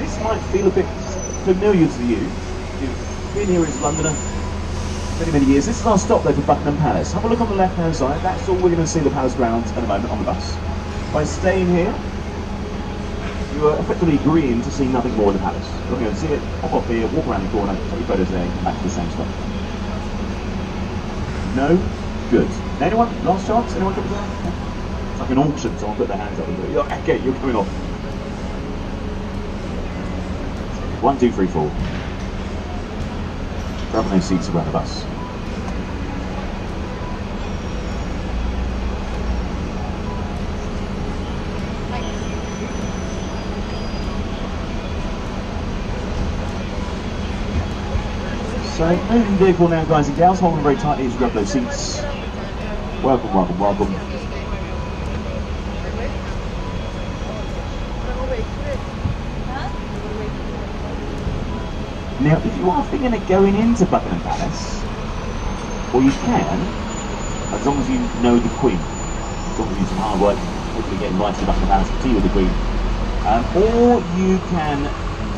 this might feel a bit familiar to you. You've been here as Londoner many years. This is our stop though for Buckingham Palace. Have a look on the left hand side, that's all we're going to see the palace grounds in a moment on the bus. By staying here, you are effectively agreeing to see nothing more of the palace. You're going to see it, hop off here, walk around the corner, take your photos there, and come back to the same spot. No? Good. Anyone? Last chance? Anyone coming down? Yeah. It's like an auction, someone put their hands up and go, okay, you're coming off. 1, 2, 3, 4. Grab no seats around the bus. So, moving vehicle now, guys and gals, hold on very tightly as you grab those seats. Welcome, welcome, welcome. Now, if you are thinking of going into Buckingham Palace, or you can, as long as you know the Queen, as long as you do some hard work, hopefully get invited to Buckingham Palace to tea with the Queen, or you can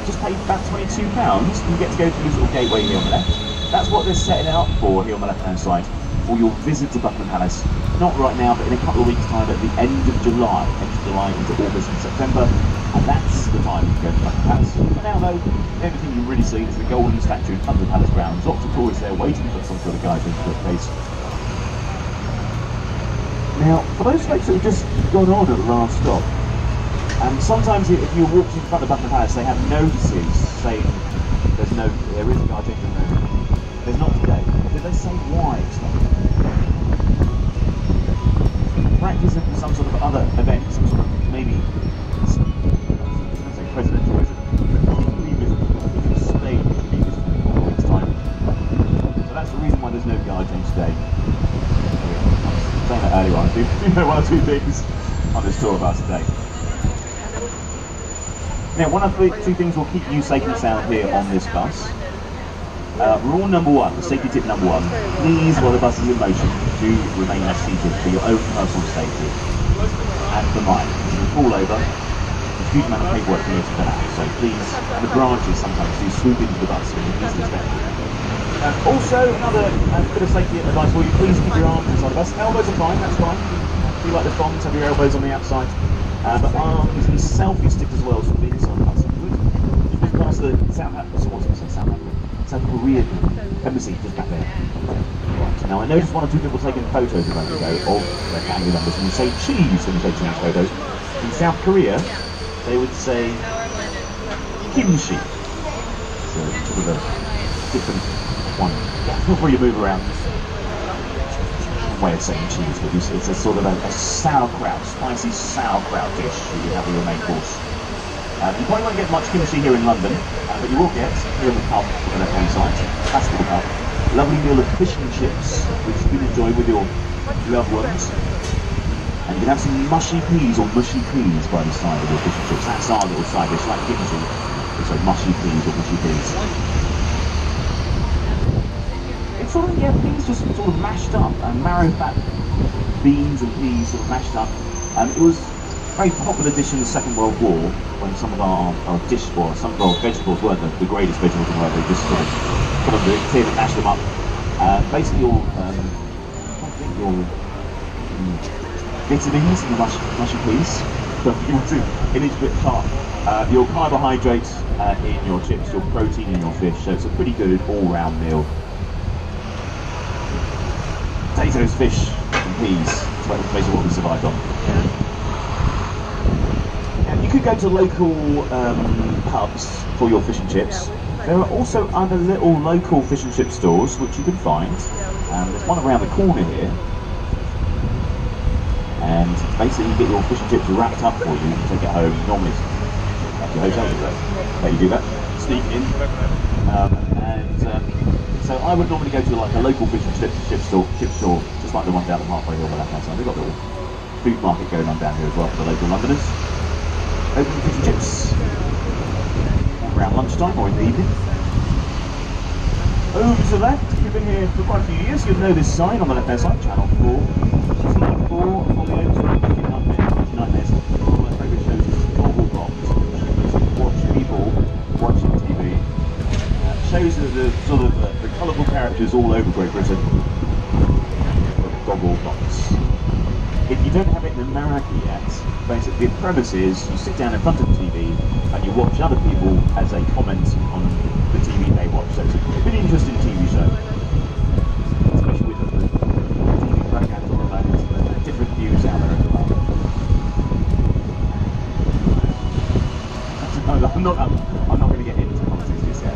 just pay about £22 and get to go through this little gateway here on the left. That's what they're setting it up for here on the left hand side, for your visit to Buckingham Palace. Not right now, but in a couple of weeks' time at the end of July into August and September, and that's the time you can go to Buckingham Palace. For now though, everything you really see is the golden statue under the palace grounds. Lots of tourists there waiting for some sort of guide into the place. Now, for those folks that have just gone on at the last stop, and sometimes if you walk in front of Buckingham Palace, they have notices saying there is a guard taking there. There's not today. Did they say why it's not? Practice it for some sort of other event, some sort of maybe, I was going to say presidential visit, but Spain could be visited in a week's time. So that's the reason why there's no guard change today. I was saying that earlier on, I do know 1 or 2 things on this tour of us today. Now, one of the 2 things will keep you safe and sound here on this bus. Rule number 1, the safety tip number 1, please, while the bus is in motion, do remain seated for your own personal safety and for mine. If you fall over, a huge amount of paperwork for you to fill out, so please, and the branches sometimes do swoop into the bus when you're easily expected. Also, another bit of safety advice for you, please keep your arms inside the bus. Elbows are fine, that's fine. If you like the fronts, have your elbows on the outside. But arms and selfie sticks as well, sort of inside the bus. Just past the South Korean embassy just back there. Right. Now I noticed 1 or 2 people taking photos a moment ago of their family members, and they say cheese when they take these photos. In South Korea, they would say kimchi. So sort of a different one. Before you move around, way of saying cheese, but it's a sort of a sauerkraut, spicy sauerkraut dish that you have with your main course. You probably won't get much kimchi here in London, but you will get here in the pub on the left hand side, classical pub, lovely meal of fish and chips, which you can enjoy with your loved ones. And you can have some mushy peas or mushy peas by the side of your fish and chips. That's our little side dish, like kimchi. It's like mushy peas or mushy peas. It's sort of, peas just sort of mashed up, and marrow fat beans and peas sort of mashed up. It was a very popular dish in the Second World War, when some of our some of our vegetables weren't the greatest vegetables in the world. They just sort of put them in the tin and mash them up. Basically your vitamins in the mushy peas, but you want to in each bit part. Your carbohydrates in your chips, your protein in your fish, so it's a pretty good all-round meal. Potatoes, fish, and peas. That's basically what we survived on. You could go to local pubs for your fish and chips. There are also other little local fish and chip stores which you can find. There's one around the corner here. And basically you get your fish and chips wrapped up for you and take it home. Normally at your hotel, you do that. Sneak in. So I would normally go to like a local fish and chip store, just like the one down the halfway hill on the left hand side. They've got a little food market going on down here as well for the local Londoners. Open fish and chips around lunchtime or in the evening. Over to the left, if you've been here for quite a few years, you'll know this sign on the left hand side, Channel 4. It's like 4 for the Nightmares. One of my favourite shows is Global Box. Watch people characters all over Great Britain. Goggle box. If you don't have it in America yet, basically the premise is you sit down in front of the TV and you watch other people as they comment on the TV they watch. So it's a really interesting TV show, especially with the TV programs at the moment, different views out there as well. I'm not going to get into politics just yet.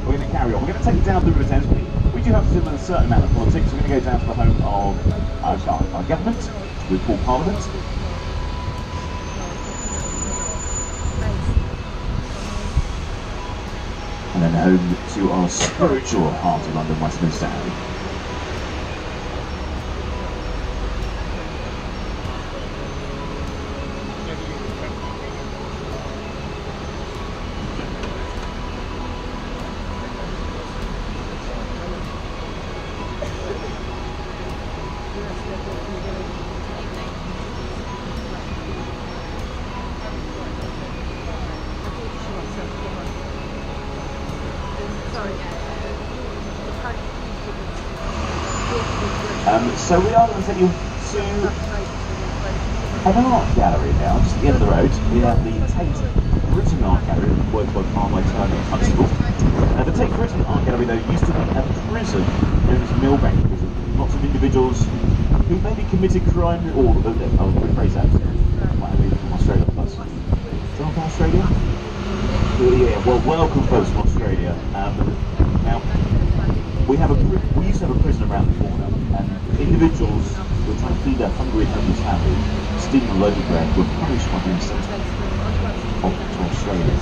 We're going to carry on. We're going to take it down through the Thames. We do have to do a certain amount of politics. We're going to go down to the home of our government. We call Parliament. And then home to our spiritual heart of London, Westminster Abbey. So we are going to take you to an art gallery now, just at the end of the road. We have the Tate Britain Art Gallery, worked by Parlour Turner and Huxtable. The Tate Britain Art Gallery, though, used to be a prison known as Millbank Prison. Lots of individuals who maybe committed crime, or I'll rephrase that, might have been from Australia plus. Someone from Australia? Yeah, well, welcome folks from Australia. Now, we used to have a prison around the corner, and individuals who were trying to feed their hungry homeless family, stealing a loaf of bread, were punished by being sent to Australia.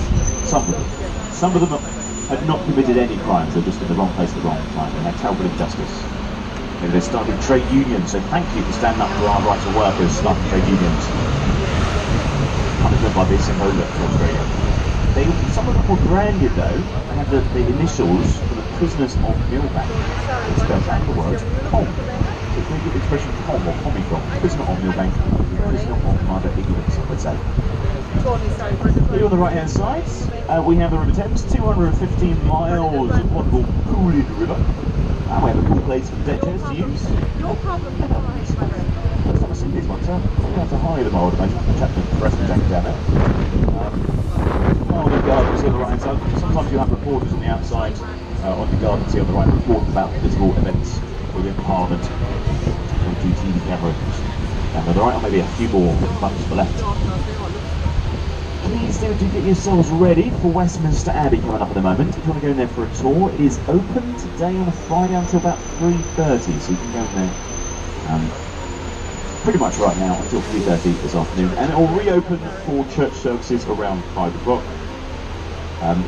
Some of them had not committed any crimes, they were just in the wrong place at the wrong time, and had terrible injustice. Maybe they started trade unions, so thank you for standing up for our rights of workers, starting trade unions. Punishment by being sent over to Australia. Some of them were branded though, they had the initials for the prisoners of Millbank. It spells out the word POM. So it's where you get the expression POM or POMmy from. Prisoner of Millbank, prisoner of mother ignorance, I would say. Here on the right hand side, we have the River Thames, 215 miles of wonderful Coolidge River. And we have a cool place for the deck chairs to use. No problem. First time I've seen these ones, so I'm going to have to hire them, I would imagine. Check the press and jacket down there. On the gardens here on the right hand side. Sometimes you have reporters on the outside, on the gardens here on the right, reporting about political events within Parliament or TV cameras. And on the right, or maybe a few more buttons to the left. Please do get yourselves ready for Westminster Abbey coming up in a moment. If you want to go in there for a tour, it is open today on a Friday until about 3:30, so you can go in there pretty much right now until 3:30 this afternoon, and it will reopen for church services around 5 o'clock.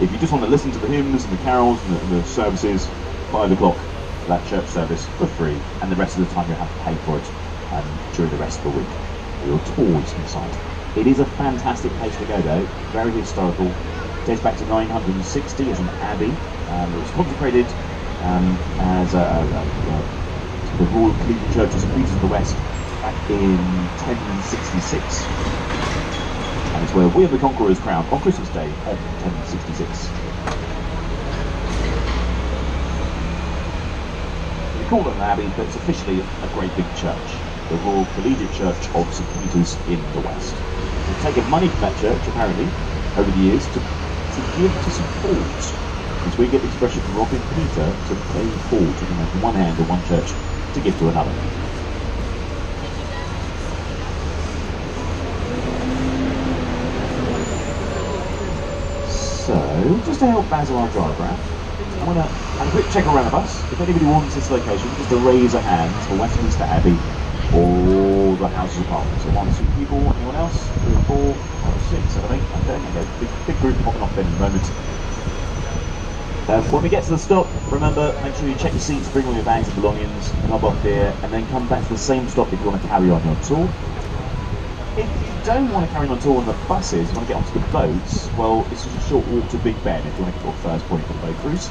If you just want to listen to the hymns and the carols and the services, 5 o'clock for that church service for free, and the rest of the time you'll have to pay for it during the rest of the week. Your tours inside. It is a fantastic place to go though, very historical. It dates back to 960 as an abbey. It was consecrated as the Royal Collegiate Church of St Peter's in the West back in 1066. And it's where William the Conqueror is crowned on Christmas Day of 1066. We call it an abbey, but it's officially a great big church. The Royal Collegiate Church of St Peter's in the West. We've taken money from that church, apparently, over the years, to give to St Paul's. Because we get the expression from robbing Peter to pay Paul, to have one hand in one church to give to another. So, just to help Basil our diagram, I'm going to have a quick check around the bus. If anybody wants this location, just to raise a hand for Westminster Abbey or the Houses of Parliament. So 1 or 2 people, anyone else? 3 or 4, 5 or 6, 7, 8, okay, big group popping off then in a moment. When we get to the stop, remember, make sure you check your seats, bring all your bags and belongings, knob off here, and then come back to the same stop if you want to carry on your tour. If you don't want to carry on a tour on the buses, you want to get onto the boats, well, it's just a short walk to Big Ben if you want to get your first point for the boat cruise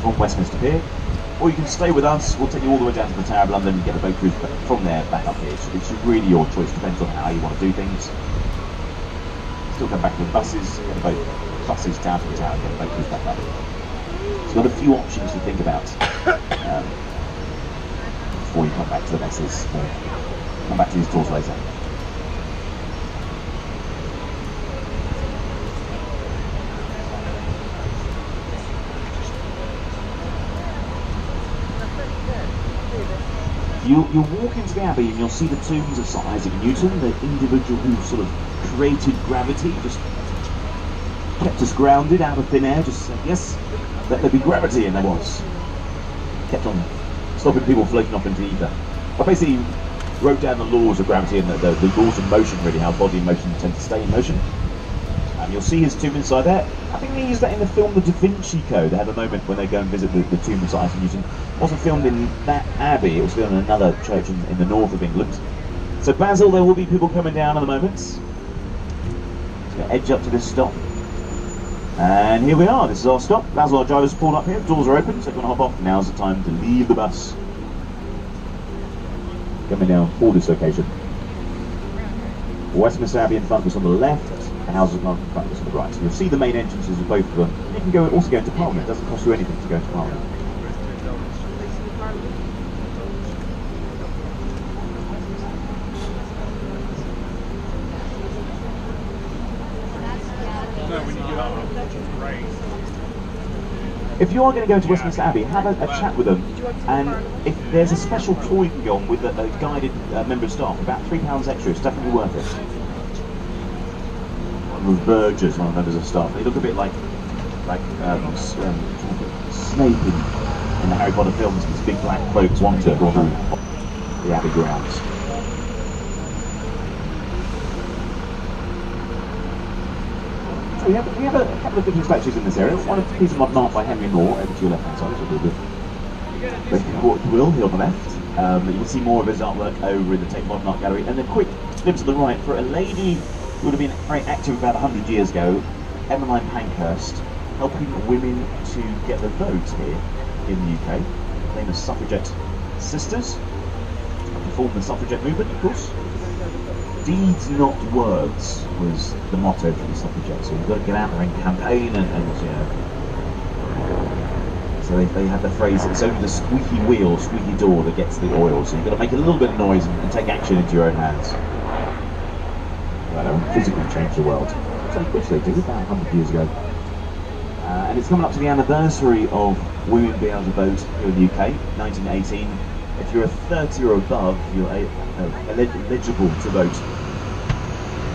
from Westminster Pier. Or you can stay with us, we'll take you all the way down to the Tower of London and get the boat cruise from there back up here. So it's really your choice, depends on how you want to do things. Still come back to the buses, get the buses down to the tower and get the boat cruise back up. So you've got a few options to think about before you come back to the messes. Come back to these tours later. You'll walk into the Abbey and you'll see the tombs of Sir Isaac Newton, the individual who sort of created gravity, just kept us grounded out of thin air, just said, yes, let there be gravity, and there was. Kept on stopping people floating off into the ether. But basically wrote down the laws of gravity and the laws of motion, really, how body and motion tend to stay in motion. You'll see his tomb inside there. I think they used that in the film The Da Vinci Code. They had a moment when they go and visit the tomb of Sir Isaac Newton. It wasn't filmed in that abbey, it was filmed in another church in the north of England. So Basil, there will be people coming down at the moment. Just going to edge up to this stop. And here we are, this is our stop. Basil, our driver's pulled up here, the doors are open, so if you want to hop off, now's the time to leave the bus. Coming down for this location. Westminster Abbey in front of us on the left, the houses in front of us on the right. So you'll see the main entrances of both of them. You can also go into Parliament, it doesn't cost you anything to go into Parliament. If you are going to go to Westminster Abbey, have a chat with them, and if there's a special tour you can go on with a guided member of staff, about £3 extra, it's definitely worth it. One of the vergers, one of the members of staff, they look a bit like Snape in the Harry Potter films, these big black cloaks wander through the Abbey grounds. We have a couple of different statues in this area. One of the pieces of art by Henry Moore, over to your left hand side, so we'll do Will here on the left. You can see more of his artwork over in the Tate Modern Art Gallery. And a quick glimpse to the right for a lady who would have been very active about 100 years ago, Emmeline Pankhurst, helping women to get the vote here in the UK. Famous Suffragette sisters, to form the Suffragette movement, of course. Deeds, not words, was the motto for the Suffragettes. So you've got to get out there and campaign, and you know. So they had the phrase, it's only the squeaky wheel, squeaky door that gets the oil. So you've got to make a little bit of noise and take action into your own hands. Well, physically change the world. So which they did about 100 years ago. And it's coming up to the anniversary of women being able to vote here in the UK, 1918. If you're a 30 or above, you're eligible to vote.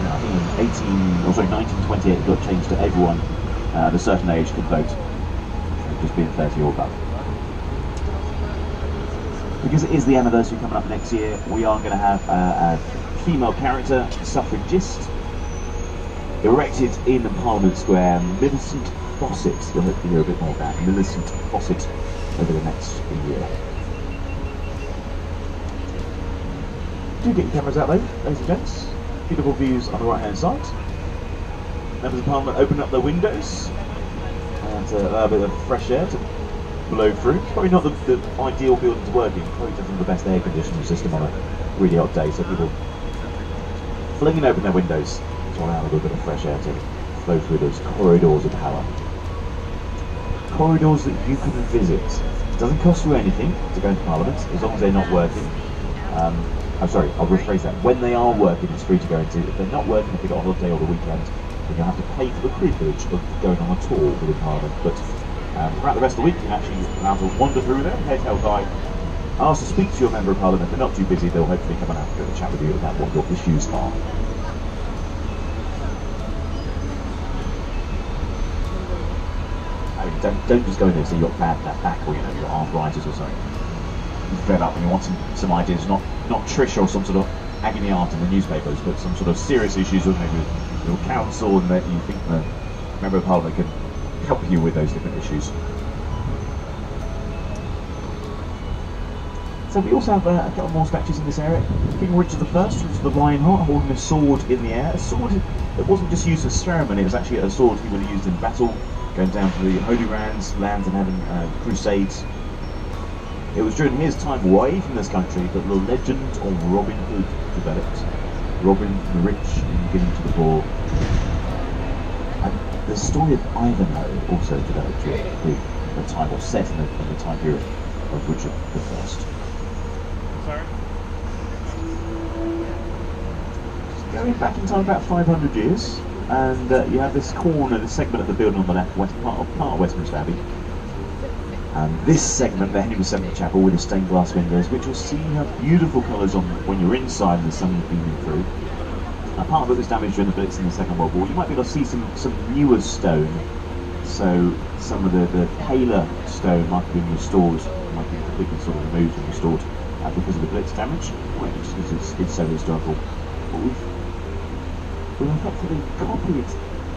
I think in 1928 it got changed to everyone at a certain age could vote, just being 30 or above. Because it is the anniversary coming up next year, we are going to have a female character, suffragist, erected in Parliament Square, Millicent Fawcett. You'll hopefully hear a bit more about Millicent Fawcett over the next year. Do get your cameras out though, ladies and gents. Beautiful views on the right hand side. Members of Parliament open up their windows and allow a bit of fresh air to blow through. It's probably not the ideal building to work in, probably doesn't have the best air conditioning system on a really hot day, so people flinging open their windows to allow a little bit of fresh air to flow through those corridors of power. Corridors that you can visit. It doesn't cost you anything to go into Parliament, as long as they're not working. I'm sorry, I'll rephrase that. When they are working, it's free to go into. If they're not working, if they've got a holiday or the weekend, then you'll have to pay for the privilege of going on a tour within Parliament. But throughout the rest of the week, you can actually allow to wander through there, head held high, ask to speak to your member of Parliament. If they're not too busy, they'll hopefully come and have a chat with you about what your issues are. I mean, don't just go in there so you've got bad back or you've got arthritis or something. You're fed up and you want some ideas, not Trish or some sort of agony aunt in the newspapers, but some sort of serious issues with maybe your council, and that you think the Member of Parliament can help you with those different issues. So we also have a couple more statues in this area. King Richard I, Richard the Lionheart, holding a sword in the air. A sword that wasn't just used for ceremony, it was actually a sword he would have used in battle, going down to the Holy Lands and having crusades. It was during his time away from this country that the legend of Robin Hood developed. Robin the rich and giving to the poor. And the story of Ivanhoe also developed with the time, or set in the time period of Richard I. Sorry? Going back in time about 500 years, and you have this corner, this segment of the building on the left, part of Westminster Abbey. And this segment, the Henry VII Chapel, with the stained glass windows, which you'll see have beautiful colours on when you're inside and the sun is beaming through. Part of it was damaged during the Blitz in the Second World War. You might be able to see some newer stone, so some of the paler stone might have been restored, might be completely sort of removed and restored because of the Blitz damage, or just because it's so historical. But we've effectively copied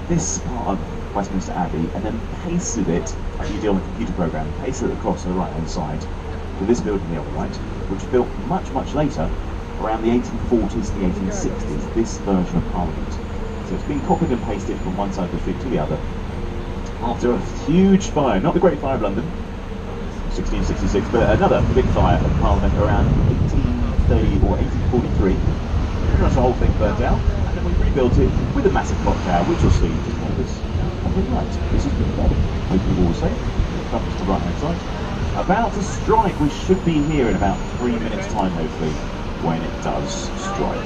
this part of Westminster Abbey and then pasted it, like you do on a computer program, pasted it across the right hand side with this building on the other right, which was built much later, around the 1840s and the 1860s, this version of Parliament. So it's been copied and pasted from one side of the street to the other after a huge fire, not the Great Fire of London, 1666, but another big fire of Parliament around 1830 or 1843. Pretty much the whole thing burnt out, and then we rebuilt it with a massive clock tower, which you'll see just on this right. This is Big Ben, hope you all say. It comes to the right hand side. About to strike, we should be here in about 3 minutes time, hopefully, when it does strike.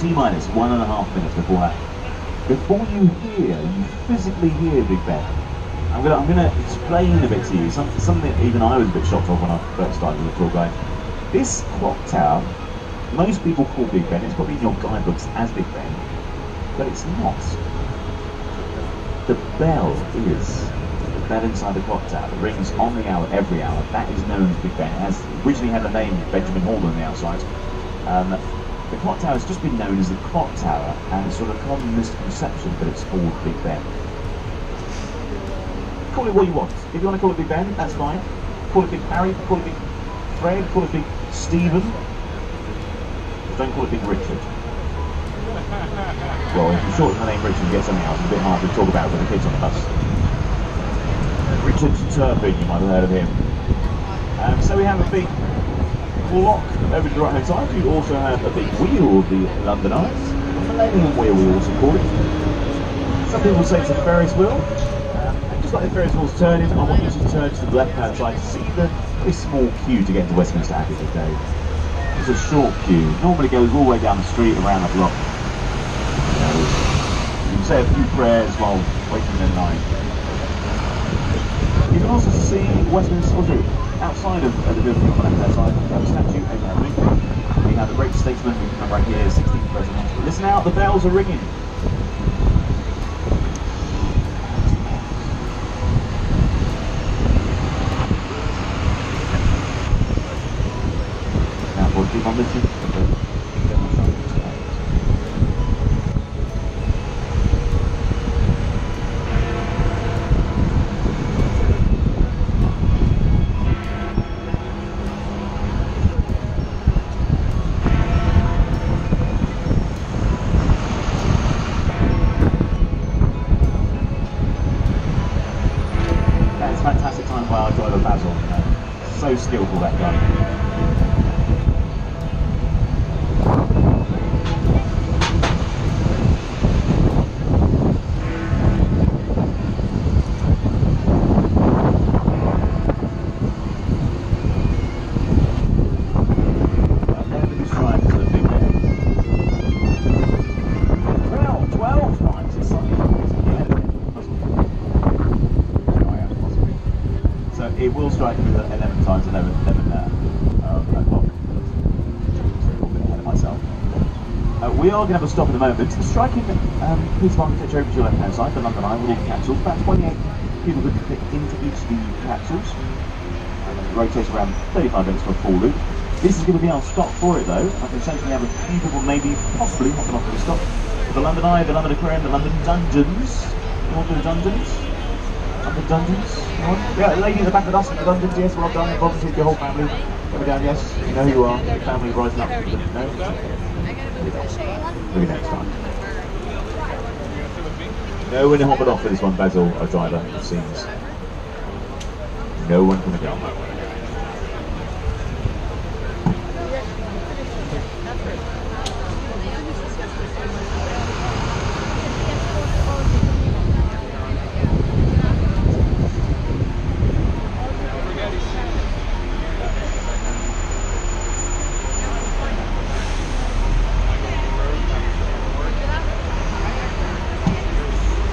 T-minus 1.5 minutes before that. Before you physically hear Big Ben, I'm gonna explain a bit to you, something that even I was a bit shocked of when I first started as a tour guide. This clock tower, most people call Big Ben, it's probably in your guidebooks as Big Ben, but it's not. The bell is the bell inside the clock tower that rings on the hour every hour. That is known as Big Ben. It has originally had the name Benjamin Hall on the outside. The clock tower has just been known as the clock tower, and it's sort of a common misconception that it's called Big Ben. Call it what you want. If you want to call it Big Ben, that's fine. Call it Big Harry, call it Big Fred, call it Big Stephen. Don't call it Big Richard. Well, if you shorten the name Richard and get something else, it's a bit hard to talk about with the kids on the bus. Richard Turpin, you might have heard of him. So we have a big clock over to the right hand side. You also have a big wheel of the London Eye, a Millennium Wheel we also call it. Some people say it's a Ferris wheel, and just like the Ferris wheel's turning, I want you to turn to the left hand side to see the very small queue to get into Westminster Abbey today. It's a short queue, normally goes all the way down the street around the block. You can say a few prayers while waiting in line. You can also see Westminster outside of the building on the left hand side. We have a statue of Abraham Lincoln. We have a great statesman we can come right here, 16th president. Listen out, the bells are ringing. Now we'll keep on listening. Fantastic time by our driver Basil. So skillful, that guy. It will strike me 11 times, 11 o'clock. A bit ahead of myself. We are going to have a stop in a moment. The striking piece of architecture over to your left hand side, the London Eye with all the capsules. About 28 people could fit into each of the capsules. It rotates around 35 minutes for a full loop. This is going to be our stop for it though. I can sense we have a few people maybe possibly hopping off at the stop. The London Eye, the London Aquarium, the London Dungeons. You want to do the Dungeons? London Dungeons? Yeah, the lady at the back of us in the Dungeons, yes, well done. You've volunteered your whole family. Come down, yes. You know who you are. Your family rising up. No? Maybe next time. No one hopping off for this one, Basil, a driver, it seems. No one can go.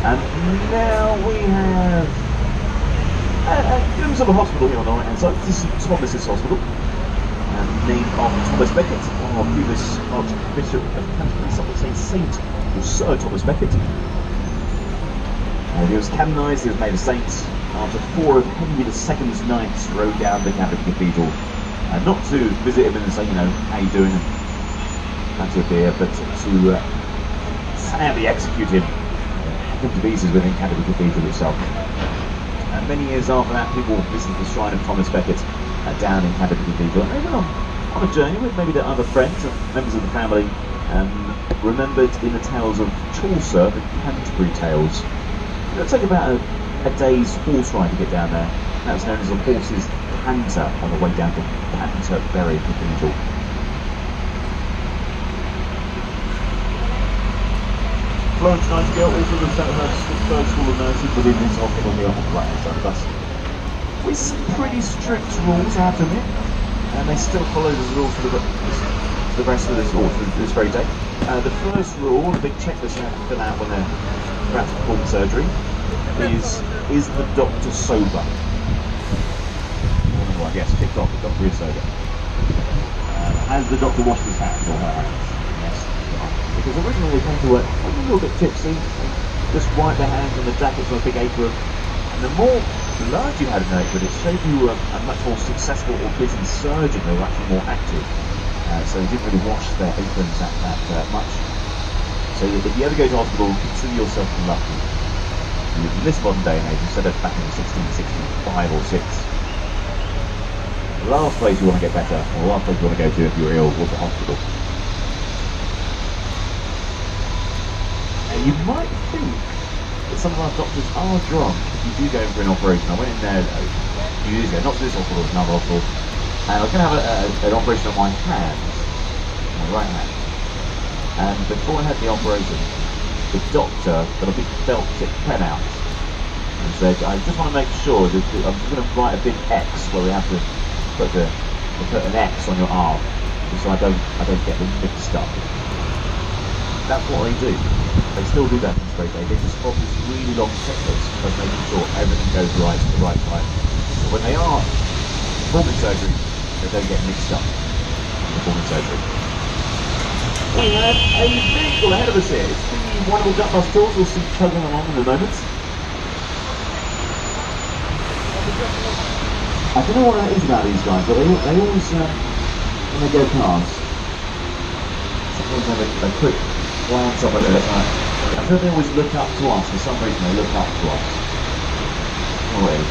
And now we have a glimpse of a hospital here on the right hand side. This is Thomas's Hospital, named after Thomas Becket, our previous Archbishop of Canterbury. Some would say Saint or Sir Thomas Becket. He was canonised, he was made a saint after 4 of Henry II's knights rode down to Canterbury Cathedral. Not to visit him and say, you know, how you doing, and fancy a beer, but to sadly execute him to pieces within Canterbury Cathedral itself. And many years after that, people visited the shrine of Thomas Becket down in Canterbury Cathedral. And they went on a journey with maybe their other friends and members of the family, remembered in the tales of Chaucer, the Canterbury Tales. It'll take about a day's horse ride to get down there. That's known as a horse's canter on the way down to Canterbury Cathedral. Florence Nightingale, also the third school of nursing within this hospital here on the right hand side of us. With some pretty strict rules, I have to admit, and they still follow the rules for the rest of this, or for this very day. The first rule, the big checklist you have to fill out when they're about to perform surgery, is the doctor sober? Well, yes, ticked off, the doctor is sober. Has the doctor washed his hands or her hands? Because originally they came to work a little bit tipsy, just wipe their hands on the jackets on a big apron, and the more blood you had in the apron, it showed you a much more successful or busy surgeon. They were actually more active, so they didn't really wash their aprons that much. So if you ever go to hospital, consider yourself lucky. In this modern day and age, instead of back in 1665 or 6, the last place you want to get better, or the last place you want to go to if you're ill, was the hospital. You might think that some of our doctors are drunk if you do go in for an operation. I went in there a few years ago, not to this hospital, it's another hospital, and I was going to have an operation on my hand, my right hand. And before I had the operation, the doctor got a big felt tip pen out and said, I just want to make sure that I'm just going to write a big X where we have to put an X on your arm, so I don't get them mixed up. That's what they do. They still do that in straight day. They just follow this really long checklist of making sure everything goes right at the right time. So when they are performing surgery, they don't get mixed up in performing surgery. We have a vehicle ahead of us here. It's the wonderful gut bus tours. We'll see chugging along in a moment. I don't know what it is about these guys, but they always, when they go past, sometimes have a quick glance up at it. I feel they always look up to us. For some reason, they look up to us.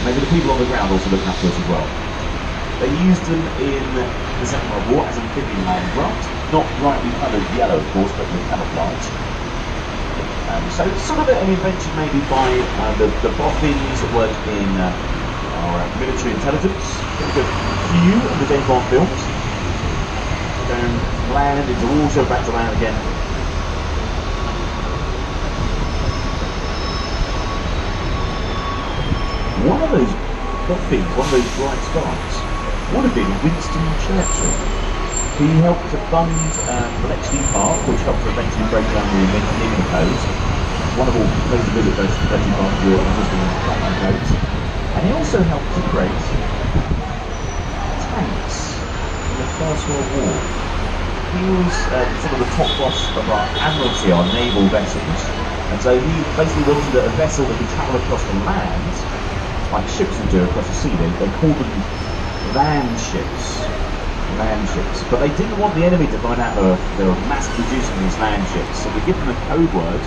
Maybe the people on the ground also look up to us as well. They used them in the Second World War as amphibian aircraft, not brightly coloured yellow, of course, but with camouflage. So it's sort of an invention maybe by the boffins that worked in our military intelligence. Think of Q in the James Bond films. Down land into water, back to land again. One of those boffins, one of those bright sparks, would have been Winston Churchill. He helped to fund Bletchley Park, which helped to eventually break down the Enigma codes. Wonderful place to visit, Bletchley Park, if you're interested in Batman codes. And he also helped to create tanks in the First World War. He was sort of the top boss of our Admiralty, our naval vessels. And so he basically wanted a vessel that could travel across the land, like ships would do across the sea. They called them land ships. land ships, but they didn't want the enemy to find out they were mass producing these land ships, so they give them a code word,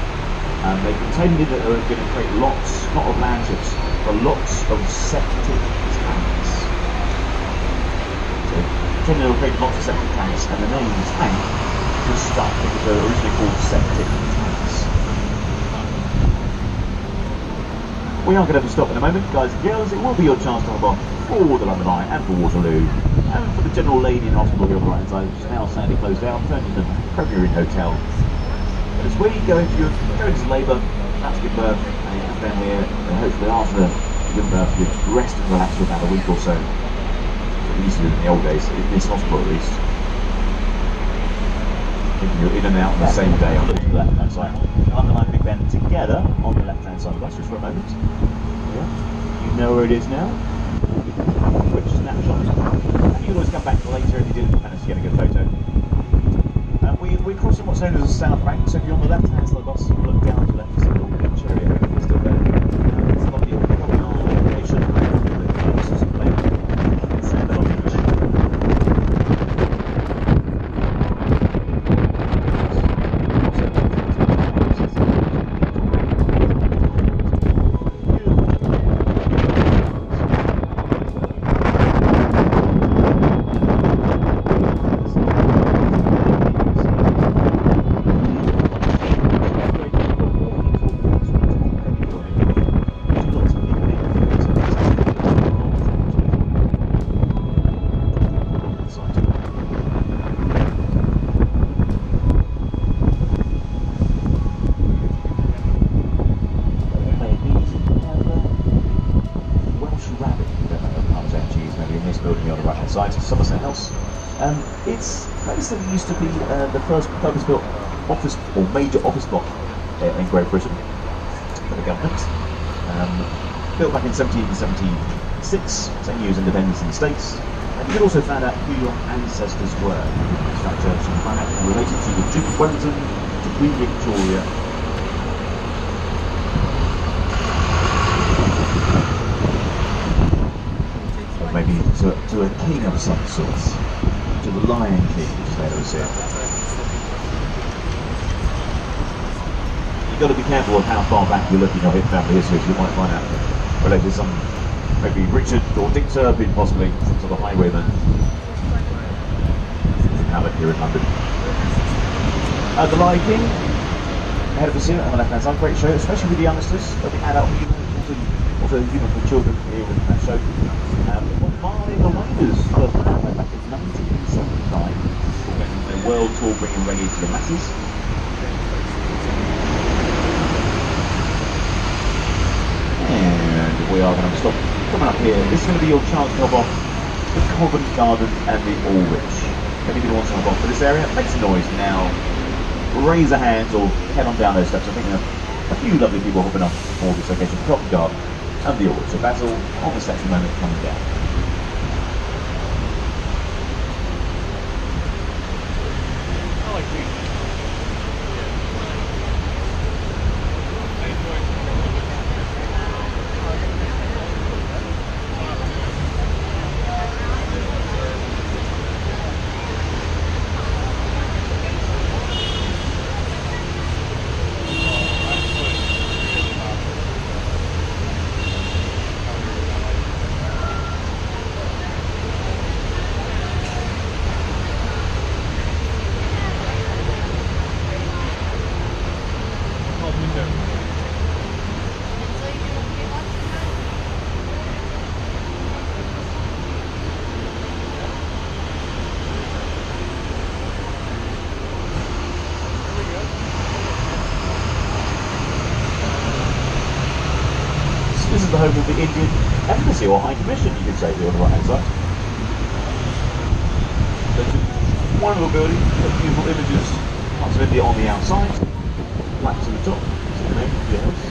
and they pretended that they were going to create lots, not of land ships, but lots of septic tanks. So pretended they were creating lots of septic tanks, and the name tank was stuck because they were originally called septic tanks. We are going to have to stop in a moment, guys and girls. It will be your chance to have off for the London Eye and for Waterloo, and for the General Lady in Hospital here on the right hand side, which is now sadly closed down, turned into the Premier Inn Hotel. But as we go into labour, that's give birth, and you come down here, and hopefully after giving birth, you rest and relax for about a week or so. At least in the old days, in this hospital at least. You're in and out on the same day. I'll look to the left hand side. London Eye Big Ben together on the left hand side of us just for a moment. Yeah. You know where it is now. Quick snapshot. And you can always come back later if you didn't manage to get a good photo. We're crossing what's known as a South Bank, so if you're on the left hand side of us, look down to the left, you see a little beach area. It's still there. It's a lovely location. Somerset House. It's a place that used to be the first purpose-built office or major office block in Great Britain for the government. Built back in 1776, same year as independence in the States. And you could also find out who your ancestors were. Structure to find out related to the Duke of Wellington, to Queen Victoria. Maybe to a king of some sort, to the Lion King, which later is here. You've got to be careful of how far back you're looking of it family history, because you might find out related to some, maybe Richard or Dick Turpin, possibly some sort of highwayman. Have it here in London. The Lion King, ahead of us here on the left hand side, great show, especially with the youngsters, but the adult humor, also humour for children here in that show. The Raiders were founded back in 1975, a world tour bringing reggae to the masses. And we are going to stop coming up here. This is going to be your chance to hop off the Covent Garden and the Aldwych. If anybody wants to hop off for this area, make some noise now. Raise a hand or head on down those steps. I think there are a few lovely people hopping off for this location, Covent Garden and the Aldwych. So that's all on the steps at the moment coming down. This is the home of the Indian Embassy, or High Commission, you could say, here on the right hand side. So it's a wonderful building, beautiful images, parts of India on the outside, flags at the top, see the name of the house.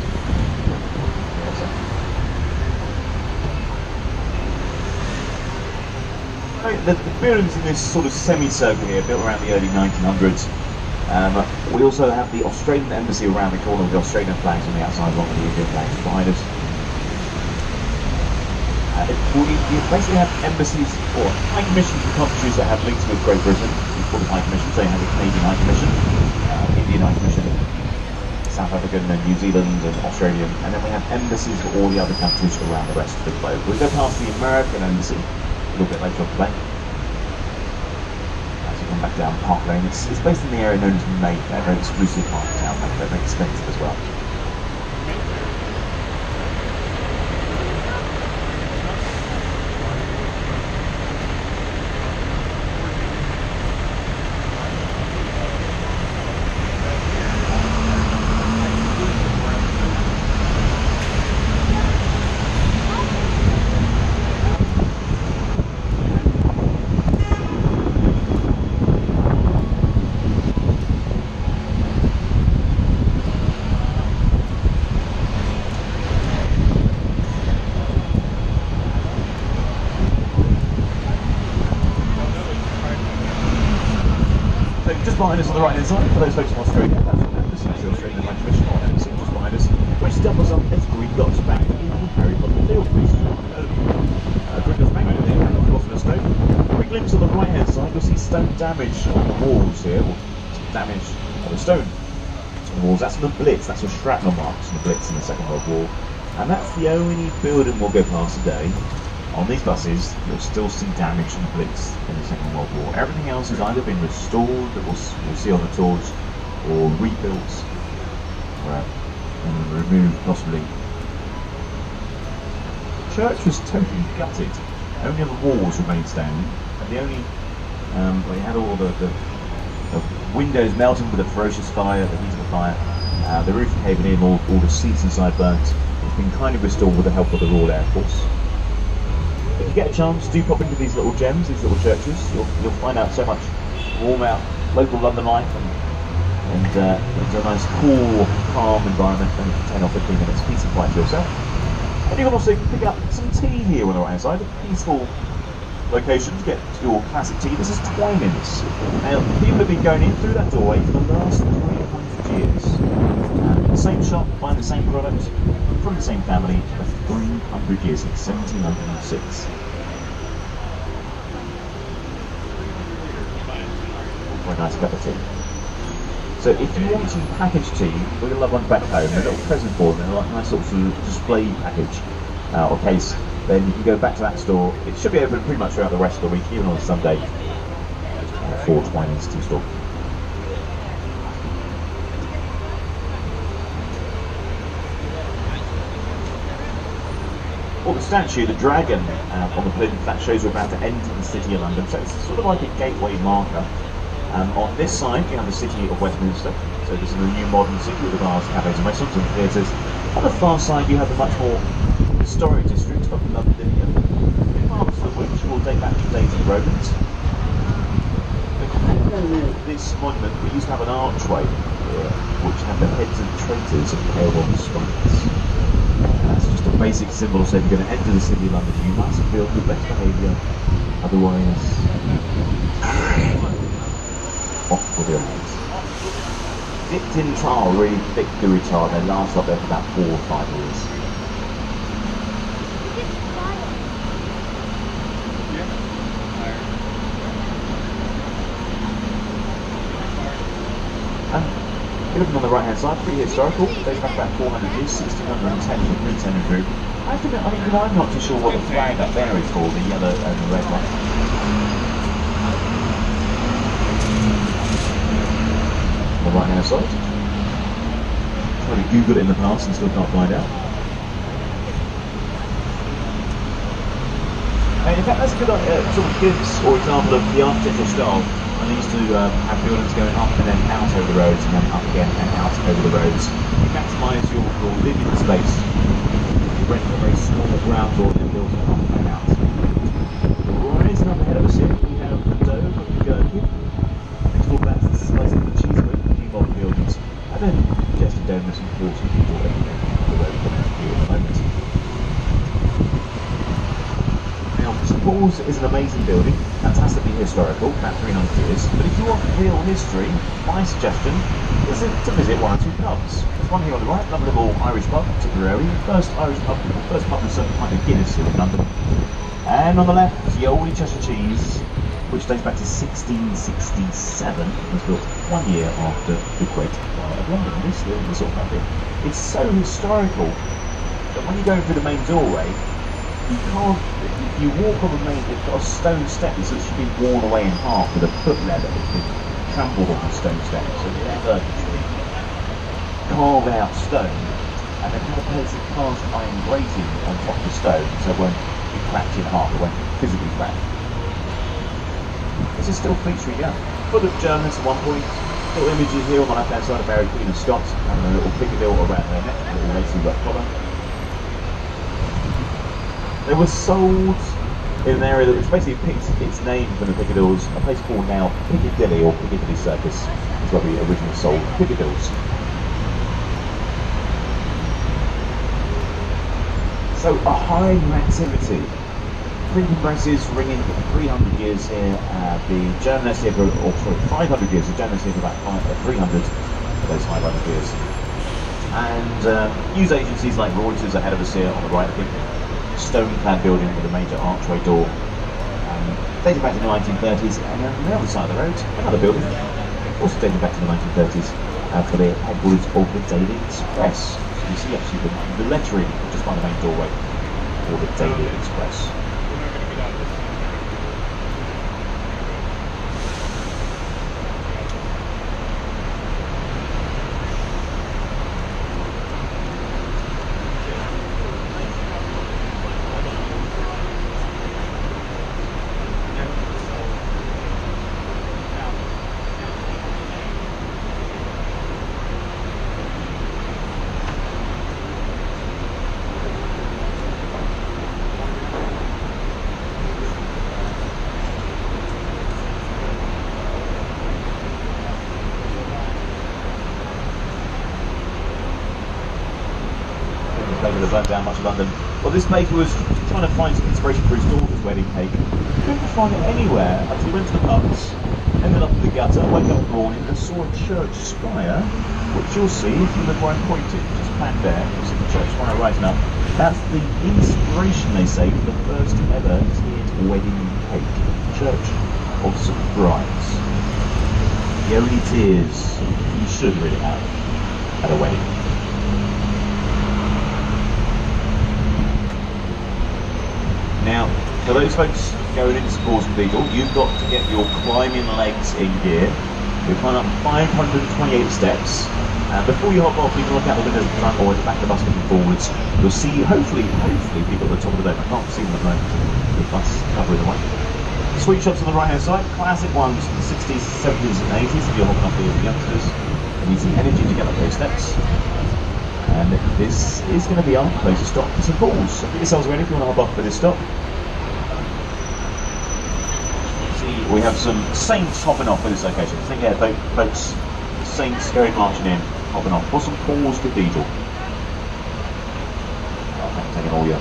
The buildings in this sort of semicircle here, built around the early 1900s. We also have the Australian Embassy around the corner with the Australian flags on the outside, along with the Indian flags behind us. You basically have embassies or high commissions in countries that have links with Great Britain. We call them high commissions. They have a Canadian high commission, Indian high commission, South African and New Zealand and Australian, and then we have embassies for all the other countries around the rest of the globe. We'll go past the American embassy a little bit later on today. As you come back down Park Lane, it's based in the area known as Mayfair, very exclusive part of town, Mayfair, very expensive as well. Just behind us on the right hand side, for those folks from Australia, that's what embassy is, the Australian High Commission on embassy, just behind us, which doubles up as Gringotts Bank in Harry Potter Field, please. Gringotts Bank, there, at the bottom of the stone. Quick glimpse on the right hand side, you'll see stone damage on the walls here, or damage on the stone on the walls. That's the Blitz, that's the shrapnel marks on the Blitz in the Second World War, and that's the only building we'll go past today. On these buses, you'll still see damage in the Blitz in the Second World War. Everything else has either been restored, that we'll see on the tours, or rebuilt, or removed possibly. The church was totally gutted. Only the walls remained standing, and the only, we had all the windows melting with the ferocious fire, the heat of the fire, the roof caving in, all the seats inside burnt. It's been kindly restored with the help of the Royal Air Force. If you get a chance, do pop into these little gems, these little churches. You'll find out so much warm out local London life, and it's a nice cool, calm environment, and 10 or 15 minutes peace and quiet to yourself. And you can also pick up some tea here on the right hand side, a peaceful location to get your classic tea. This is Twinings. Now, people have been going in through that doorway for the last 300 years. The same shop, buying the same products, from the same family for 300 years, since 1706. Quite a nice cup of tea. So if you want some packaged tea with your loved ones back home, a little present for them, a nice sort of display package or case, then you can go back to that store. It should be open pretty much throughout the rest of the week, even on Sunday, for Twinings tea store. Well, the statue, the dragon on the plinth, that shows we're about to enter the City of London, so it's sort of like a gateway marker. On this side you have the City of Westminster, so this is a new modern city with the bars, cafes and restaurants and theatres. On the far side you have the much more historic district of London, parts of which will date back to the days of the Romans. Before this monument we used to have an archway here, which had the heads of traitors and pale on spikes. That's just a basic symbol, so if you're going to enter the City of London, you must feel the best behaviour, otherwise, off with your heads. Dipped in tar, really thick gooey tar, they last up there for about 4 or 5 years. Looking on the right hand side, pretty historical, goes back about 400 years, 1610 to the Prince Henry group. I'm not too sure what the flag up there is called, the yellow and the red one. On the right hand side. Tried to Google it in the past and still can't find out. And in fact, that's a good sort of gives or example of the architectural style. And they used to have buildings going up and then out over the roads, and then up again and out over the roads. You maximise your living space. You rent a very small ground floor and then build it up and out. Rising up ahead of us here, we have the Dome of the Gherkin. Next door that's the slice of the cheese with the new modern buildings. And then just a dome with some 40 people over there. The road coming out here at the moment. Now, St Paul's is an amazing building, fantastically historical, about 300 years, but if you want real history, my suggestion is to visit one or two pubs. There's one here on the right, another little Irish pub, Tipperary, first Irish pub, first pub with a certain kind of Guinness here in London. And on the left, the old Cheshire cheese, which dates back to 1667, was built 1 year after the Great Fire of London. This sort of thing. It's so historical that when you go through the main doorway, you can't. You walk on the main. It's got a stone step that's actually been worn away in half with a foot leather. It's been trampled on the stone step, so leather carved out stone, and they've had a place of cast iron grating on top of the stone, so it won't be cracked in half. It won't physically crack. This is still Fleet Street, yeah. Full of journalists at one point. Little images here on the left-hand side of Mary Queen of Scots, and a little piccadilly around their neck, a little lacy black collar. They were sold in an area which basically picked its name from the Piccadilles, a place called now Piccadilly or Piccadilly Circus, is where we originally sold Piccadilles. So a high activity. Printing presses ringing for 300 years here, the journalists here for, 500 years, the journalists here for about 300 of those 500 years. And news agencies like Reuters ahead of us here on the right, I think. Stone-clad building with a major archway door, dating back to the 1930s, and on the other side of the road, another building, also dating back to the 1930s, for the headquarters of the Daily Express. So you see actually the lettering just by the main doorway for the Daily Express. That burnt down much of London. Well, this baker was trying to find some inspiration for his daughter's wedding cake. Couldn't find it anywhere until he went to the pubs, ended up in the gutter, woke up in the morning and saw a church spire, which you'll see if you look where I'm pointing, just back there. You'll see the church spire right now. That's the inspiration, they say, for the first ever tiered wedding cake. Church of Suffragette. The only tears you should really have at a wedding. Now, for those folks going into St Paul's Cathedral, you've got to get your climbing legs in gear. You'll climb up 528 steps, and before you hop off, you can look out the window at the front or at the back of the bus looking forwards. You'll see, hopefully, people at the top of the dome. I can't see them at the moment, the bus covering the way. Sweet shops on the right-hand side, classic ones from the 60s, 70s and 80s, if you're hopping up here with the youngsters. You need some energy to get up those steps. And this is going to be our closest stop to St Paul's. So get yourselves ready if you want to hop off for this stop. See, we have some saints hopping off for this location. Think ahead, folks. Saints going marching in, hopping off for St Paul's Cathedral. Taking all your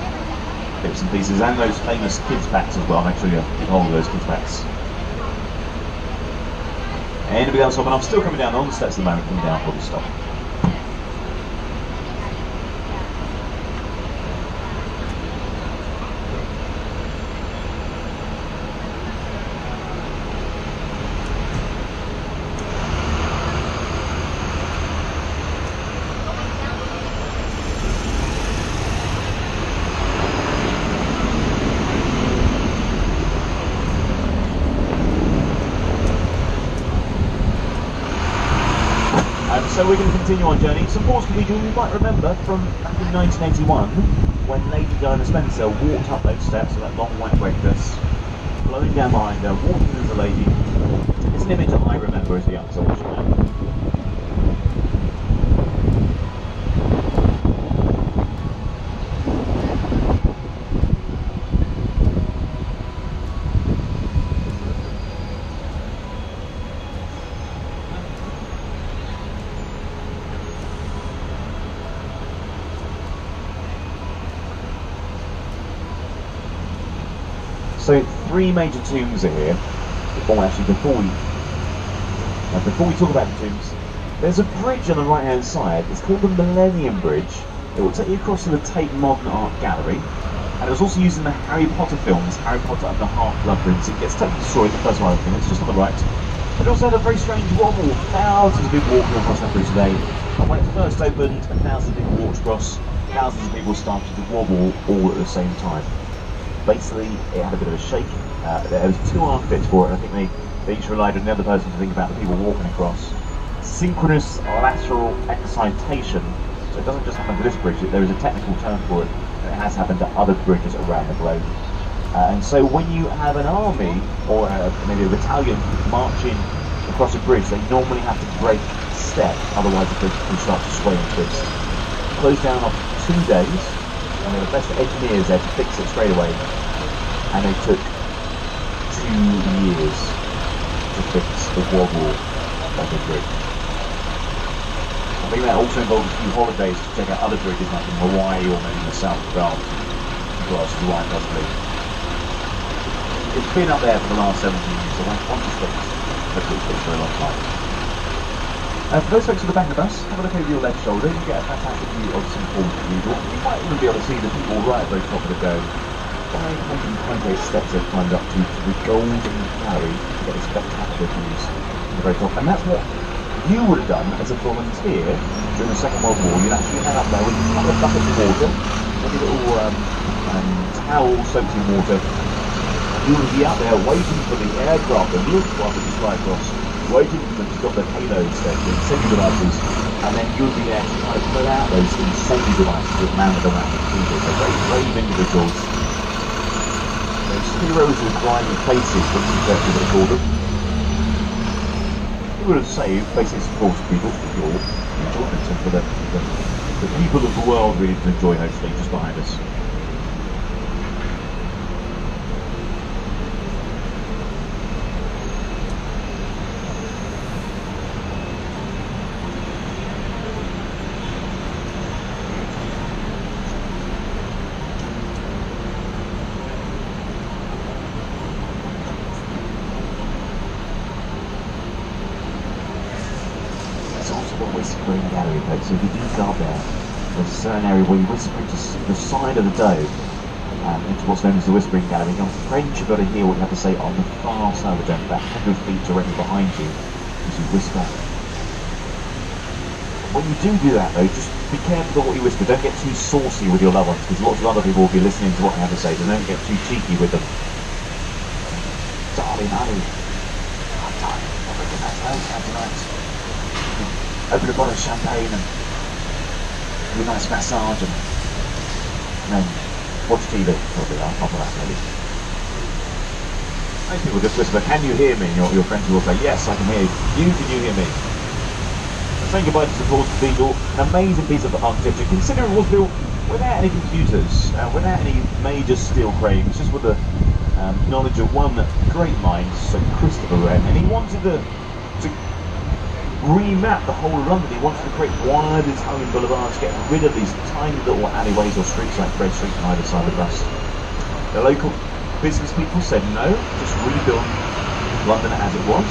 bits and pieces and those famous kids packs as well. Make sure you get hold of those kids packs. Anybody else hopping off? Still coming down on the steps at the moment, coming down for this stop. So we're going to continue our journey. St Paul's Cathedral, you might remember from back in 1981 when Lady Diana Spencer walked up those steps with that long white wedding dress, flowing down behind her, walking as a lady. It's an image that I remember as a young soldier. So 3 major tombs are here. Oh, actually, before we talk about the tombs, there's a bridge on the right-hand side. It's called the Millennium Bridge. It will take you across to the Tate Modern Art Gallery, and it was also used in the Harry Potter films, Harry Potter and the Half-Blood Prince. It gets totally destroyed, the first one, I think. It's just on the right. But it also had a very strange wobble. Thousands of people walking across that bridge today. And when it first opened, 1,000 people walked across. Thousands of people started to wobble all at the same time. Basically, it had a bit of a shake. There was 2 outfits for it, and I think they each relied on the other person to think about the people walking across. Synchronous lateral excitation. So it doesn't just happen to this bridge, there is a technical term for it, and it has happened to other bridges around the globe. And so when you have an army, or maybe a battalion, marching across a bridge, they normally have to break step, otherwise the bridge will start to sway and twist. Closed down after 2 days, and they were the best engineers there to fix it straight away, and they took 2 years to fix the wobble of the bridge. I think that also involved a few holidays to check out other bridges like in Hawaii or maybe in the south of France. Well, to Hawaii possibly. It's been up there for the last 17 years, so I want to fix. Hopefully it's fixed for a long time. For those folks at the back of the bus, have a look over your left shoulder. You get a fantastic view of St Paul's Cathedral. You might even be able to see the people right at the very top of the dome. 528 steps they've climbed up to the Golden Gallery to get the spectacular views at the very top. And that's what you would have done as a volunteer during the Second World War. You'd actually head up there with a couple of buckets of water, maybe a little towel soaked in water. You would be out there waiting for the aircraft, the aircraft that you fly across, waiting for them to stop their payloads, their incendiary devices, and then you would be there to try to put out those incendiary devices that landed around the cathedral. So very brave individuals. Those heroes with grimy faces, when you would call them. You would have saved basically supported people for your enjoyment and for the people of the world really to enjoy, hopefully, just behind us. Whispering gallery, folks. So if you do go up there, there's a certain area where you whisper into the side of the dome, into what's known as the Whispering Gallery. On French, you've got to hear what you have to say on the far side of the dome, about 100 feet directly behind you, as you whisper. When you do that, though, just be careful of what you whisper. Don't get too saucy with your loved ones, because lots of other people will be listening to what you have to say, so don't get too cheeky with them. Darling, honey, I'm darling, I'm looking at that tonight. Open a bottle of champagne and do a nice massage and then watch TV. Probably after that, maybe. Most people just whisper, "Can you hear me?" And your friends will say, "Yes, I can hear you. Can you hear me?" And saying goodbye to St Paul's Cathedral, an amazing piece of architecture. Consider it was built without any computers, without any major steel frames, just with the knowledge of one great mind, Sir Christopher Wren, and he wanted to remap the whole of London. He wanted to create wide Italian boulevards, get rid of these tiny little alleyways or streets like Bread Street on either side of us. The local business people said no, just rebuild London as it was.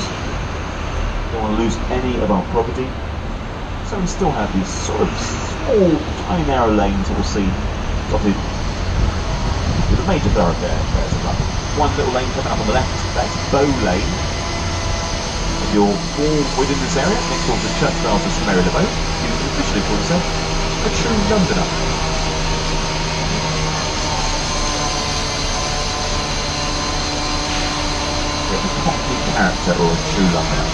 Don't want to lose any of our property. So we still have these sort of small, tiny narrow lanes that we'll see dotted with a major thoroughfare of London. One little lane coming up on the left, that's Bow Lane. If you're born within this area, next door to the church bells of St Mary le Bow, you can officially call yourself a true Londoner. You're a cockney character or a true Londoner.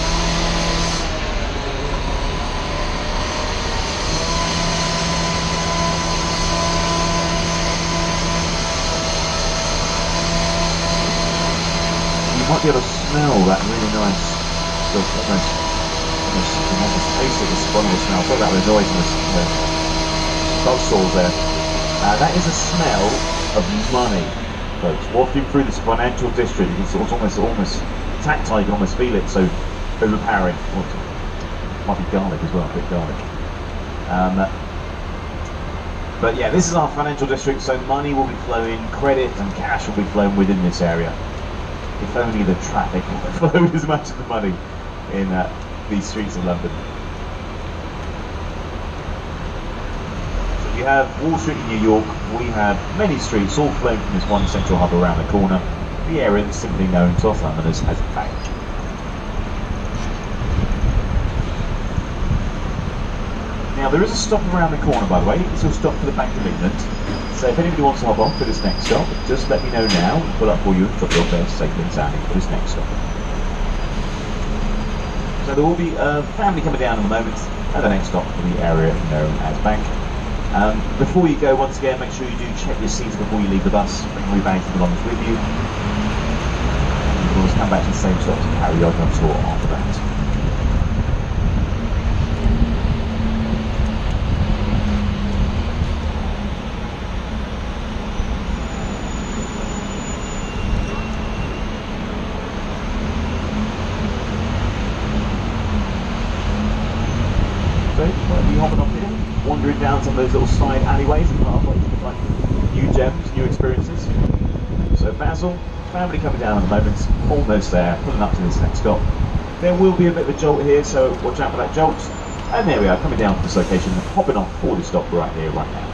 You might be able to smell that really nice, almost taste it, this wonderful smell. Sorry about the noise and the buzz saws there. That is a smell of money, folks. Wafting through this financial district, you can almost tactile, you can almost feel it, so overpowering. Might be garlic as well, a bit garlic. But yeah, this is our financial district, so money will be flowing, credit and cash will be flowing within this area. If only the traffic flowed as much as the money in these streets of London. So we have Wall Street in New York. We have many streets all flowing from this one central hub around the corner. The area that's simply known to us Londoners as Bank. Now there is a stop around the corner, by the way. It's a stop for the Bank of England. So if anybody wants to hop on for this next stop, just let me know now. We'll pull up for you and drop your fare safely and soundly for this next stop. So there will be a family coming down in a moment at the next stop for the area known as Bank. Before you go, once again, make sure you do check your seats before you leave the bus. Bring all your bags and belongings with you. You can always come back to the same stop to carry on your tour after that. Might be hopping up here, wandering down some of those little side alleyways and pathways to find new gems, new experiences. So Basil, family coming down at the moment, almost there, pulling up to this next stop. There will be a bit of a jolt here, so watch out for that jolt. And there we are, coming down to this location, hopping off for this stop right here, right now.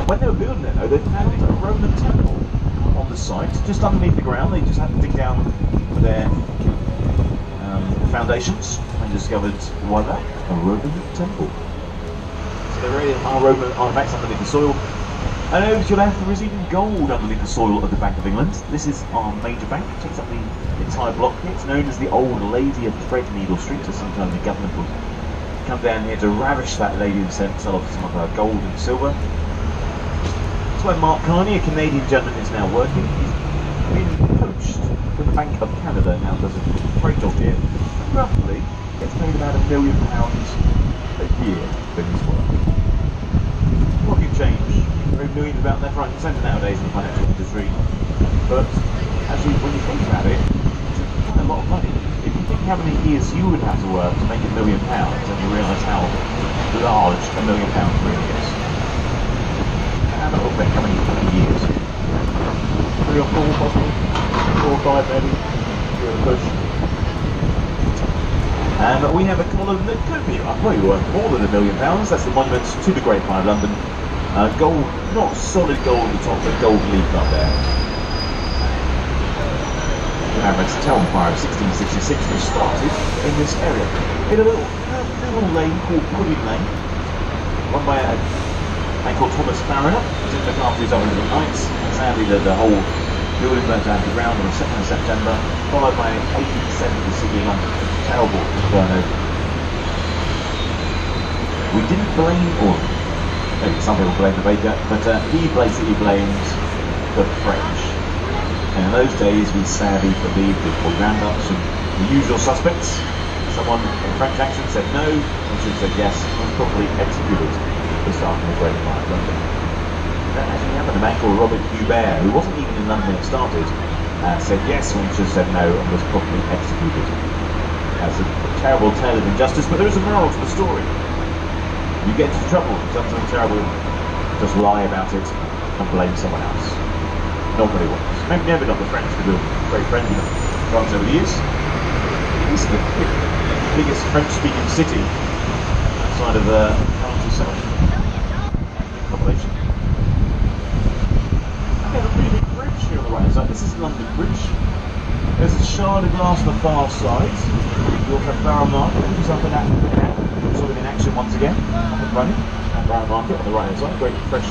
When they were building it though, they found a Roman temple on the site, just underneath the ground. They just had to dig down their foundations and discovered, why that? A Roman temple. So there really are Roman artifacts underneath the soil. And over to your left there is even gold underneath the soil of the Bank of England. This is our major bank, it takes up the entire block here. It's known as the Old Lady of Threadneedle Street, so sometimes the government will come down here to ravish that lady and sell off some of her gold and silver. Where Mark Carney, a Canadian gentleman, is now working. He's been poached from the Bank of Canada, now does a great job here. And roughly gets paid about £1 million a year for his work. Pocket change, very millions about left, right and centre nowadays in the financial industry. But actually, when you think about it, it's quite a lot of money. If you think how many years you would have to work to make £1 million, then you realise how large £1 million really is. How many years? 3 or 4 possibly? 4 or 5 maybe? Give it a push. And we have a column that could be probably worth more than £1 million. That's the monument to the Great Fire of London. Gold, not solid gold at the top, but gold leaf up there. Remember, it's a town fire of 1666 that started in this area. In a little lane called Pudding Lane, run by a man called Thomas Farrier, who didn't look after his own little nights. Sadly, the whole building burnt down to the ground on the 2nd of September, followed by 1870 city of London. Terrible inferno. We didn't blame, or maybe some people blame the baker, but he basically blamed the French. And in those days, we sadly believed that we round up some the usual suspects. Someone with a French accent said no, and should have said yes, and was probably executed. Starting the Great Fire of London. That actually happened. A man called Robert Hubert, who wasn't even in London when it started, said yes when he should have said no and was probably executed. That's a terrible tale of injustice, but there is a moral to the story. You get into trouble, something terrible, just lie about it and blame someone else. Not what it was. Maybe never got the French to be very friendly with France over the years. It's the biggest French-speaking city outside of France itself. Population. Okay, a really big bridge here on the right hand side. This is London Bridge. There's a shard of glass on the far side. You also have Barrow Market, which is up in sort of in action once again, up and running. And Barrow Market on the right hand side, great fresh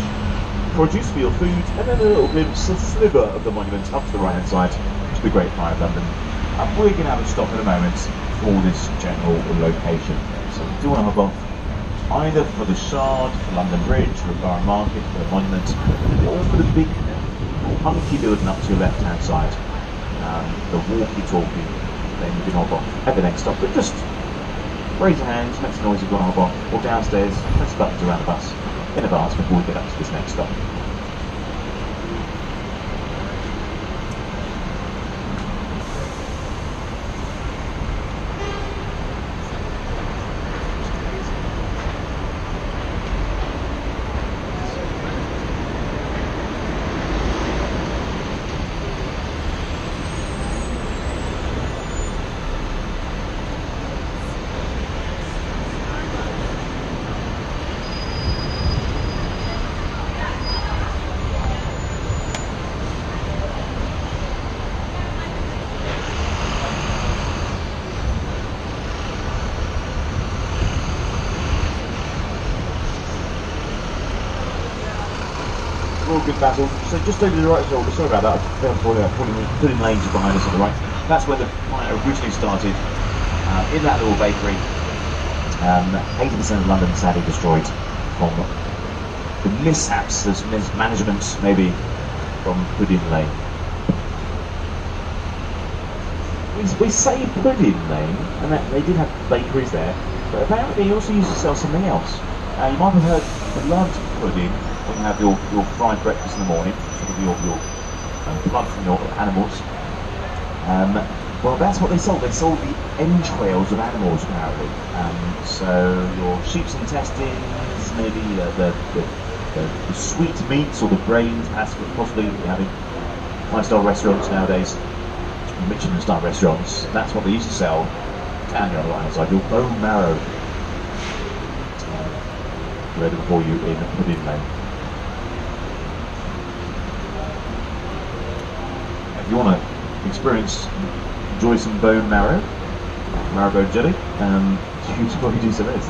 produce for your food, and then a little bit of sliver of the monument up to the right hand side to the Great Fire of London. And we're going to have a stop in a moment for this general location. So we do want to hop off either for the Shard, for London Bridge, for the Borough Market, for the Monument, or for the big hunky building up to your left hand side, the walkie-talkie. Then you can hop off at the next stop, but just raise your hands, make some noise if you want to hop off, or downstairs, press buttons around the bus in advance before we get up to this next stop. all good, Basil. So just over the right shoulder, sorry about that, I failed to put in lanes behind us on the right. That's where the fire originally started, in that little bakery. 80% of London sadly destroyed from the mishaps, there's mismanagement maybe from Pudding Lane. We say Pudding Lane, and that they did have bakeries there, but apparently they also used to sell something else. You might have heard blood pudding when you have your fried breakfast in the morning, sort of your blood from your animals. Well, that's what they sold. They sold the entrails of animals, apparently. So your sheep's intestines, maybe the sweet meats or the brains, possibly having five-star restaurants nowadays, Michelin-star restaurants. That's what they used to sell down here on the right hand side. Your bone marrow ready for you in Pudding Lane. If you want to enjoy some bone marrow bone jelly, you should probably do some of this.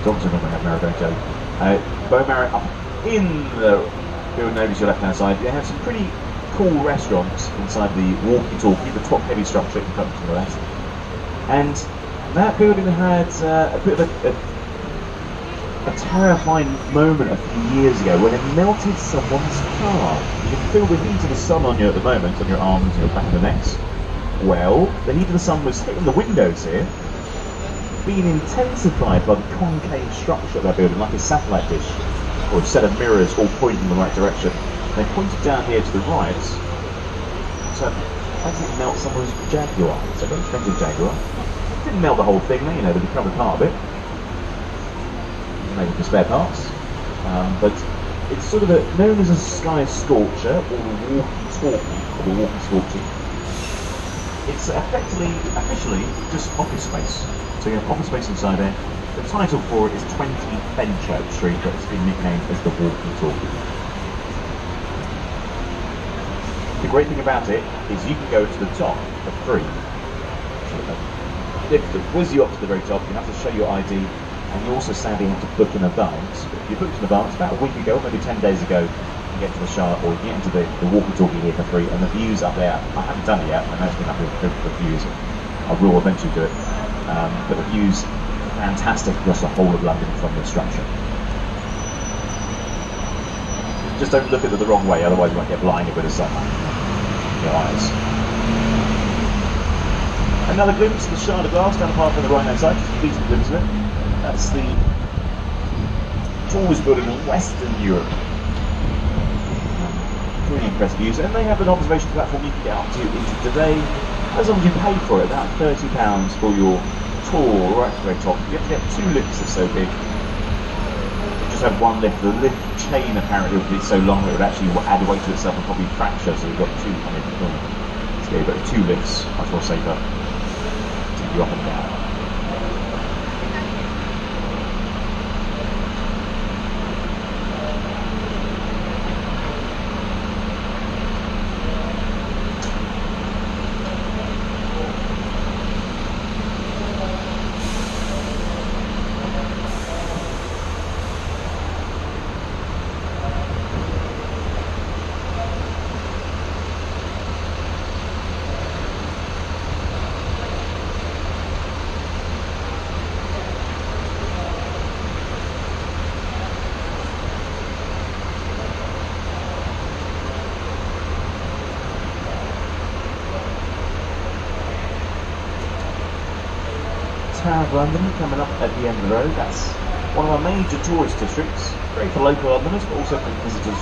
Dogs are not going to have marrow-bone jelly. Bone marrow up in the building over to your left-hand side. They have some pretty cool restaurants inside the walkie-talkie, the top-heavy structure in front of the left. And that building had a bit of a terrifying moment a few years ago when it melted someone's car. You can feel the heat of the sun on you at the moment, on your arms and your back of the necks. Well, the heat of the sun was hitting the windows here, being intensified by the concave structure of that building, like a satellite dish, or a set of mirrors all pointing in the right direction. They pointed down here to the right, so basically melt someone's Jaguar. It's a very expensive Jaguar. Didn't melt the whole thing, you know, they recovered part of it. Maybe for spare parts. But it's sort of known as a sky scorcher, or the walkie-talkie. It's officially just office space. So you have office space inside there. The title for it is 20 Fenchurch Street, but it's been nicknamed as the walkie-talkie. The great thing about it is you can go to the top for free. If it whiz you up to the very top, you have to show your ID, and you also sadly have to book in advance. But if you booked in advance about a week ago, maybe 10 days ago, you get to the Shard, or you get into the walkie-talkie here for free, and the views up there, I haven't done it yet, I know it's been up here for views, I will eventually do it, but the views are fantastic across the whole of London from this structure. Just don't look at it the wrong way, otherwise you won't get blinded with the sunlight in your eyes. Another glimpse of the Shard of Glass down the path on the right hand side, just a decent glimpse of it. That's the tallest building in Western Europe. Really impressive views, and they have an observation platform you can get up to into today, as long as you pay for it, about £30 for your tour right to the very top. You have to get 2 lifts, it's so big. You just have 1 lift. The lift chain apparently would be so long that it would actually add weight to itself and probably fracture, so we've got 2 coming. So you've got 2 lifts, much more safer to get you up and down. Tower of London coming up at the end of the road. That's one of our major tourist districts, great for local Londoners, but also for visitors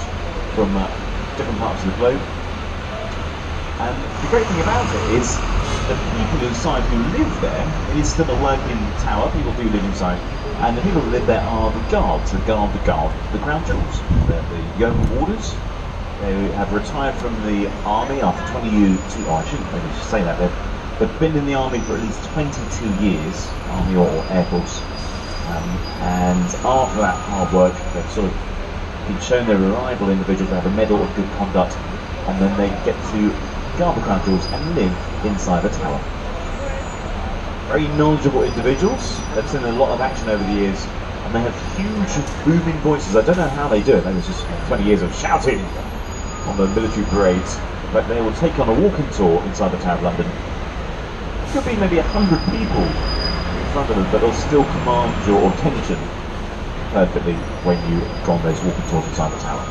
from different parts of the globe. And the great thing about it is the people inside who live there, it is still a working tower, people do live inside, and the people who live there are the guards, the ground jewels, the young warders. They have retired from the army after 20 years, I shouldn't maybe say that, they've been in the army for at least 22 years, army or Air Force, and after that hard work, they've sort of been shown they're reliable individuals, they have a medal of good conduct, and then they get to guard the crown jewels and live inside the tower. Very knowledgeable individuals. They've seen a lot of action over the years, and they have huge booming voices. I don't know how they do it. Maybe it's just 20 years of shouting on the military parades, but they will take on a walking tour inside the Tower of London. It could be maybe 100 people in front of them, but they'll still command your attention perfectly when you go on those walking tours inside the tower.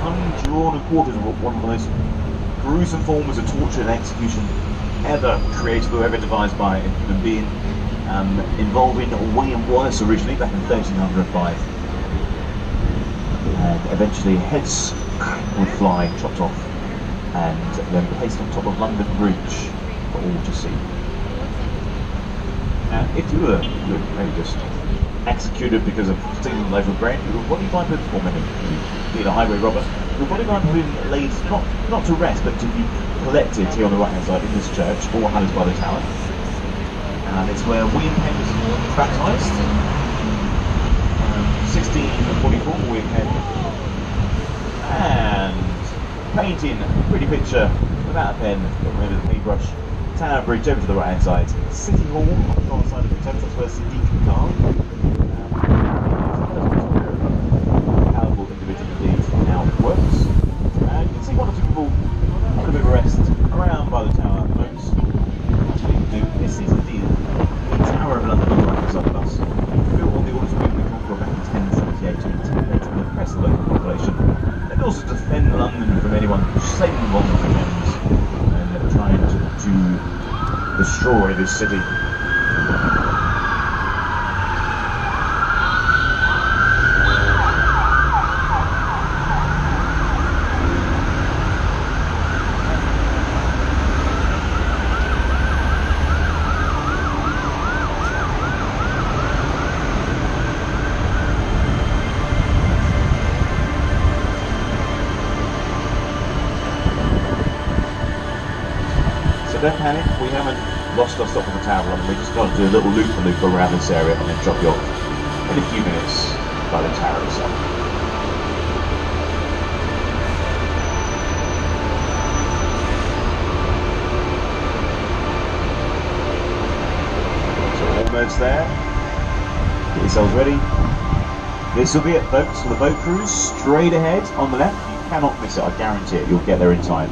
Undrawn and quarters were one of the most gruesome forms of torture and execution ever created or ever devised by a human being, involving William Wallace originally back in 1305, and eventually heads would fly chopped off and then placed on top of London Bridge for all to see. And if you were maybe just executed because of stealing a loaf of bread, your body might have, or maybe being a highway robber, your body might have been laid not to rest, but to be collected here on the right hand side in this church, all hallowed by the Tower. And it's where William Penn was baptised. 1644, William Penn. And painting a pretty picture without a pen, but with a paintbrush. Tower Bridge over to the right hand side. City Hall on the far side of the Thames, that's where Sadiq Khan, powerful individual indeed, now works. And you can see one or two people having a bit of a rest around by the tower at the moment. This is indeed the Tower of London on the right hand side of us. Built on the orders of William the Conqueror back in 1078 to intimidate and oppress the local population, and also defend London from anyone sailing along the Thames and trying to destroy this city. Don't panic, we haven't lost our stop at the Tower of London. We just got to do a little loop around this area and then drop you off in a few minutes by the tower itself. So almost there. Get yourselves ready. This will be it, folks, for the boat cruise straight ahead on the left. You cannot miss it, I guarantee it. You'll get there in time.